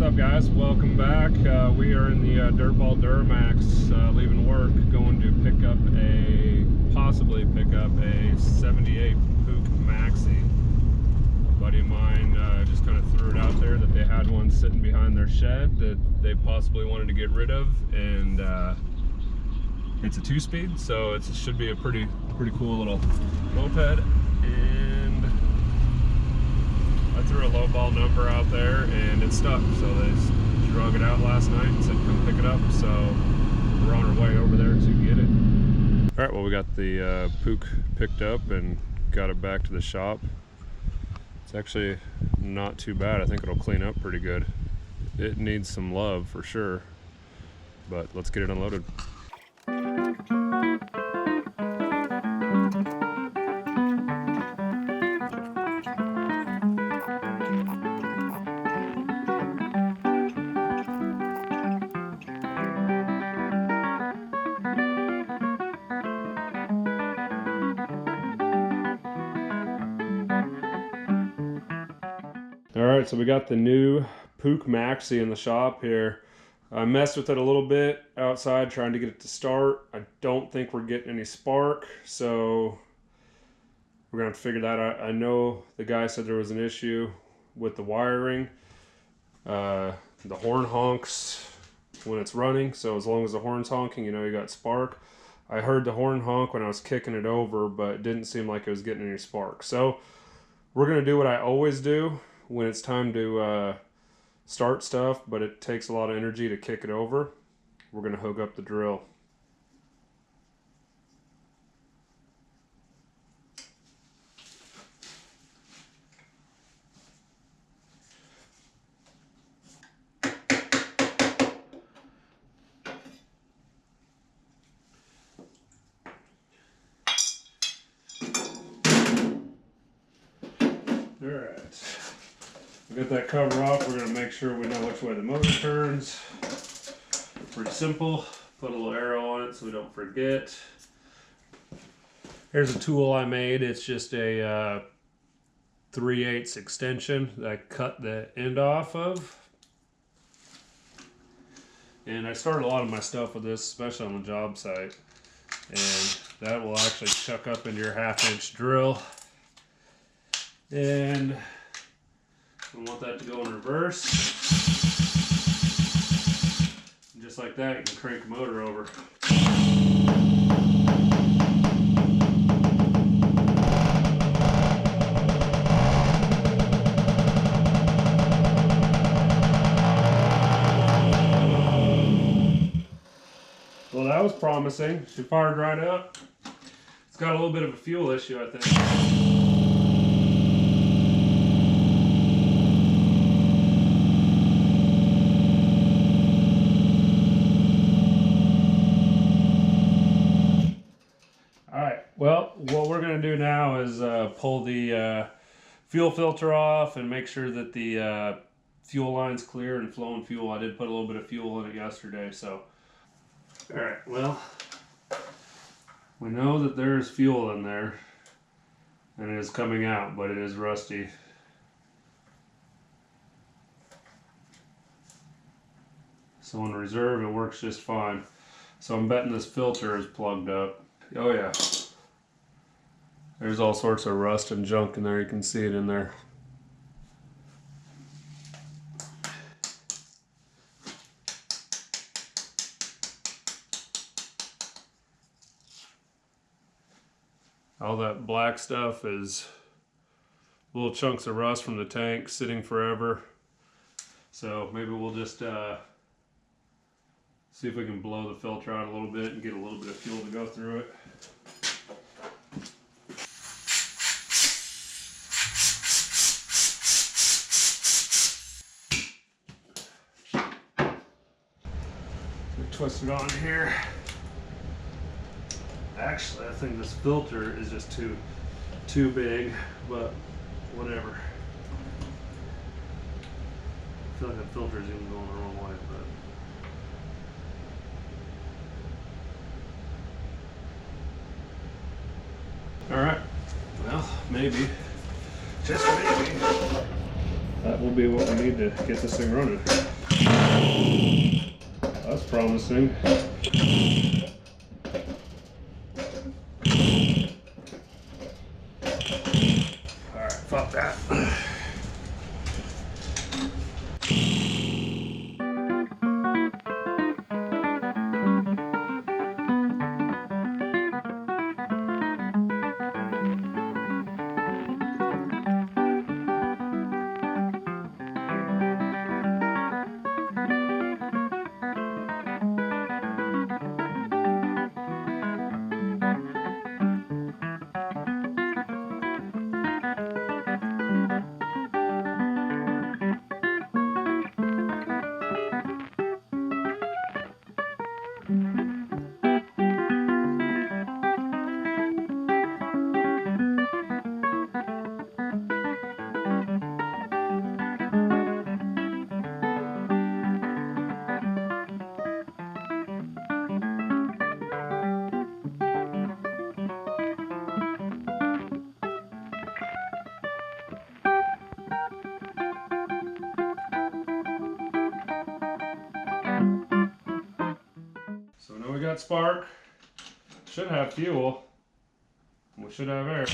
up, guys? Welcome back. We are in the Dirtball Duramax, leaving work, going to possibly pick up a 78 Puch Maxi. A buddy of mine just kind of threw it out there that they had one sitting behind their shed that they possibly wanted to get rid of, and it's a 2-speed, so it should be a pretty cool little moped. And I threw a low ball number out there and it stuck, so they drug it out last night and said come pick it up, so we're on our way over there to get it. All right, well, we got the Puch picked up and got it back to the shop. It's actually not too bad. I think it'll clean up pretty good. It needs some love for sure, but let's get it unloaded. Alright, so we got the new Puch Maxi in the shop here. I messed with it a little bit outside trying to get it to start. I don't think we're getting any spark, so we're going to have to figure that out. I know the guy said there was an issue with the wiring. The horn honks when it's running, so as long as the horn's honking, you know you got spark. I heard the horn honk when I was kicking it over, but it didn't seem like it was getting any spark. So we're going to do what I always do when it's time to start stuff, but it takes a lot of energy to kick it over. We're going to hook up the drill. All right. Get that cover off. We're going to make sure we know which way the motor turns. Pretty simple. Put a little arrow on it so we don't forget. Here's a tool I made. It's just a 3/8 extension that I cut the end off of. And I started a lot of my stuff with this, especially on the job site. And that will actually chuck up into your 1/2-inch drill. And we want that to go in reverse. And just like that, you can crank the motor over. Well, that was promising. She fired right up. It's got a little bit of a fuel issue, I think. Well, what we're going to do now is pull the fuel filter off and make sure that the fuel line's clear and flowing fuel. I did put a little bit of fuel in it yesterday, so. Alright, well, we know that there's fuel in there and it is coming out, but it is rusty. So in reserve, it works just fine. So I'm betting this filter is plugged up. Oh yeah. There's all sorts of rust and junk in there. You can see it in there. All that black stuff is little chunks of rust from the tank sitting forever. So maybe we'll just see if we can blow the filter out a little bit and get a little bit of fuel to go through it. Twist it on here. Actually, I think this filter is just too big, but whatever. I feel like that filter is even going the wrong way, but all right. Well, maybe, just maybe, that will be what we need to get this thing running. That's promising. Alright, fuck that. So now we got spark, should have fuel, we should have air.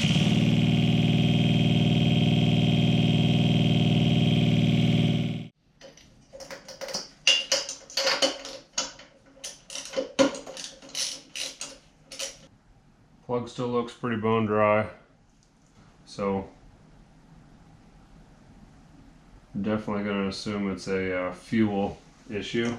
Plug still looks pretty bone dry, so definitely going to assume it's a fuel issue.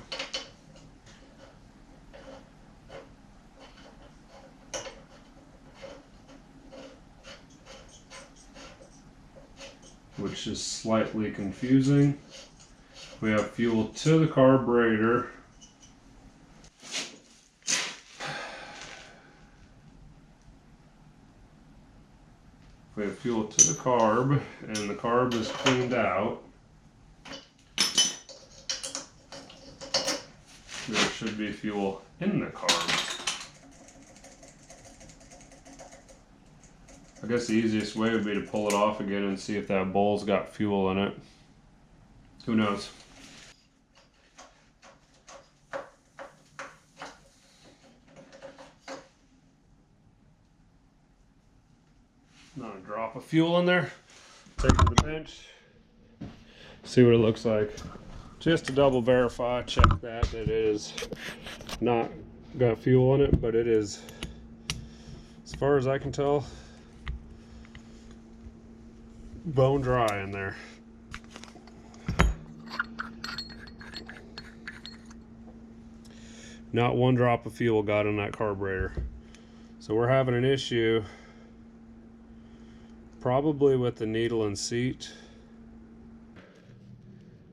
Which is slightly confusing. We have fuel to the carburetor. We have fuel to the carb, and the carb is cleaned out. There should be fuel in the carb. I guess the easiest way would be to pull it off again and see if that bowl's got fuel in it. Who knows? Not a drop of fuel in there. Take it to the bench. See what it looks like. Just to double verify, check that it is not got fuel in it, but it is, as far as I can tell, bone dry in there. Not one drop of fuel got in that carburetor. So we're having an issue probably with the needle and seat.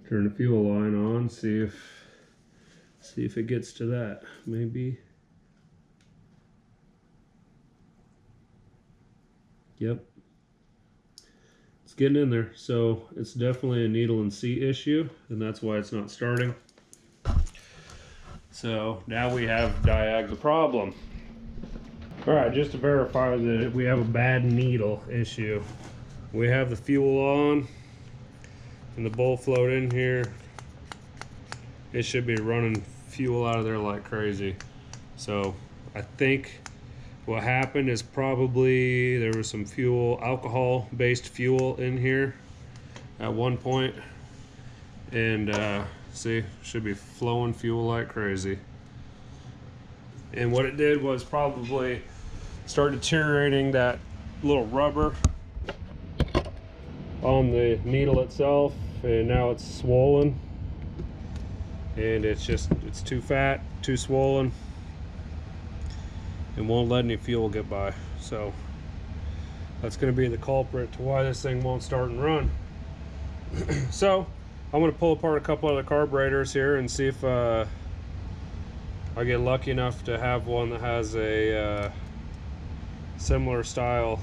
Turn the fuel line on, see if it gets to that. Maybe. Yep. It's getting in there. So it's definitely a needle and seat issue, and that's why it's not starting. So now we have the problem. Alright, just to verify that we have a bad needle issue. We have the fuel on and the bowl float in here. It should be running fuel out of there like crazy. So I think what happened is probably there was some fuel, alcohol based fuel in here at one point. And see, should be flowing fuel like crazy. And what it did was probably start deteriorating that little rubber on the needle itself, and now it's swollen, and it's too fat, too swollen, and won't let any fuel get by. So that's going to be the culprit to why this thing won't start and run. So I'm going to pull apart a couple other carburetors here and see if I get lucky enough to have one that has a similar style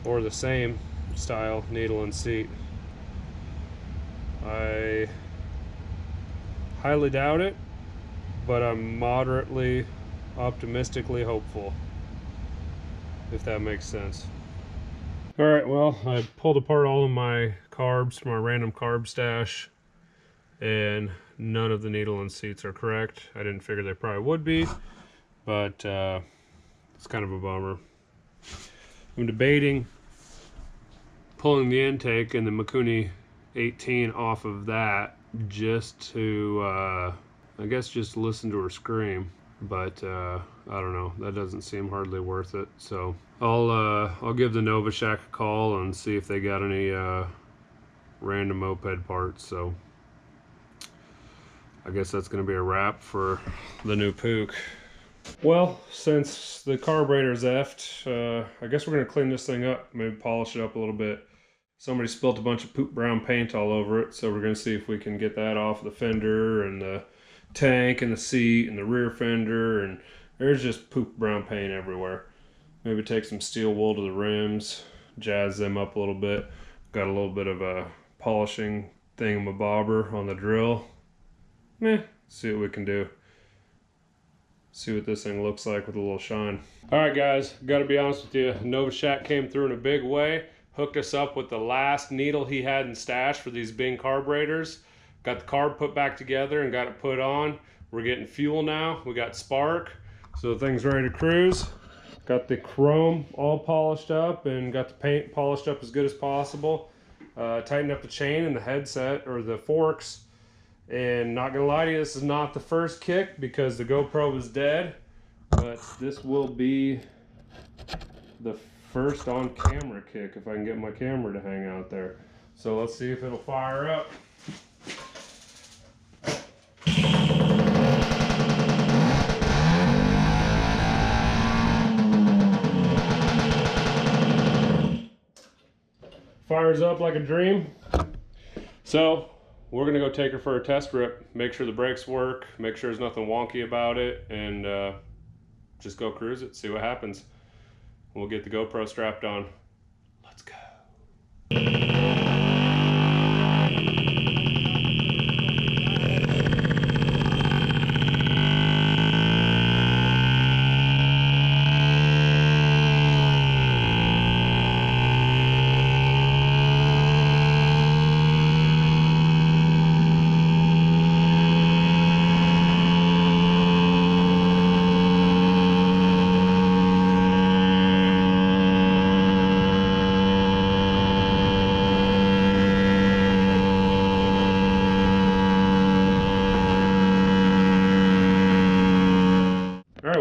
or the same style needle and seat. I highly doubt it, but I'm moderately optimistically hopeful, if that makes sense. Alright, well, I pulled apart all of my carbs from my random carb stash, and none of the needle and seats are correct. I didn't figure they probably would be, but it's kind of a bummer. I'm debating pulling the intake and the Mikuni 18 off of that just to, I guess, just listen to her scream. But I don't know, that doesn't seem hardly worth it. So I'll give the Nova Shack a call and see if they got any random moped parts. So I guess that's going to be a wrap for the new Puch. Well, since the carburetor's effed, I guess we're going to clean this thing up, maybe polish it up a little bit. Somebody spilled a bunch of poop brown paint all over it, so we're going to see if we can get that off the fender and the tank and the seat and the rear fender, and there's just poop brown paint everywhere. Maybe take some steel wool to the rims, jazz them up a little bit. Got a little bit of a polishing thingamabobber on the drill. See what we can do. See what this thing looks like with a little shine. Alright guys, gotta be honest with you, Nova Shack came through in a big way. Hooked us up with the last needle he had in stash for these Bing carburetors. Got the carb put back together and got it put on. We're getting fuel now. We got spark, so the thing's ready to cruise. Got the chrome all polished up and got the paint polished up as good as possible. Tightened up the chain and the headset, or the forks. And not gonna lie to you, this is not the first kick because the GoPro was dead, but this will be the first on camera kick if I can get my camera to hang out there. So let's see if it'll fire up. Fires up like a dream. So we're gonna go take her for a test rip, make sure the brakes work, make sure there's nothing wonky about it, and just go cruise it, see what happens. We'll get the GoPro strapped on. Let's go.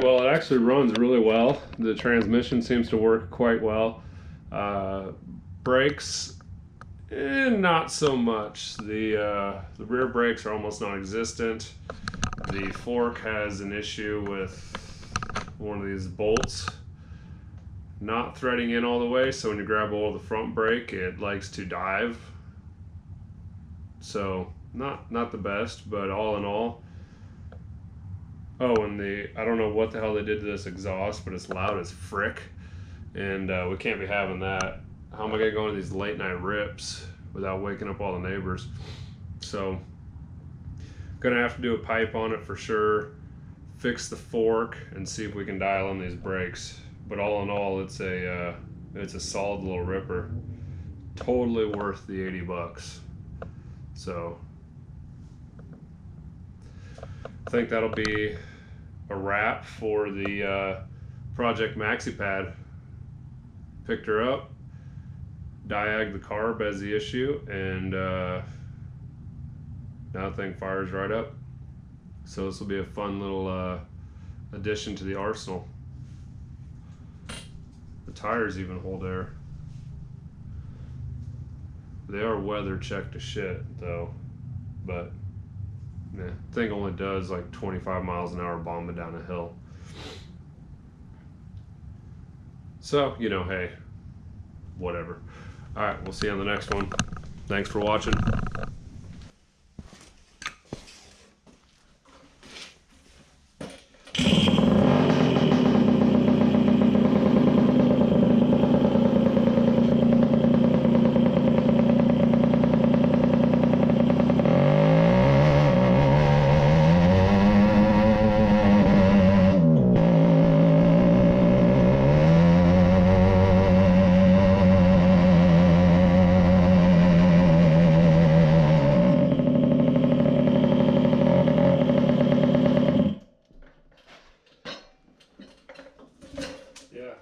Well, it actually runs really well. The transmission seems to work quite well. Brakes, not so much. The rear brakes are almost non-existent. The fork has an issue with one of these bolts not threading in all the way, so when you grab hold of the front brake, it likes to dive. So not the best, but all in all. Oh, and I don't know what the hell they did to this exhaust, but it's loud as frick, and we can't be having that. How am I gonna go into these late night rips without waking up all the neighbors? So, gonna have to do a pipe on it for sure, fix the fork, and see if we can dial in these brakes. But all in all, it's a solid little ripper. Totally worth the 80 bucks. So, I think that'll be a wrap for the Puch Maxi pad. Picked her up, diag the carb as the issue, and now the thing fires right up. So this will be a fun little addition to the arsenal. The tires even hold air. They are weather checked to shit though, but yeah, thing only does like 25 miles an hour bombing down a hill. So, you know, hey, whatever. All right, we'll see you on the next one. Thanks for watching.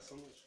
so much.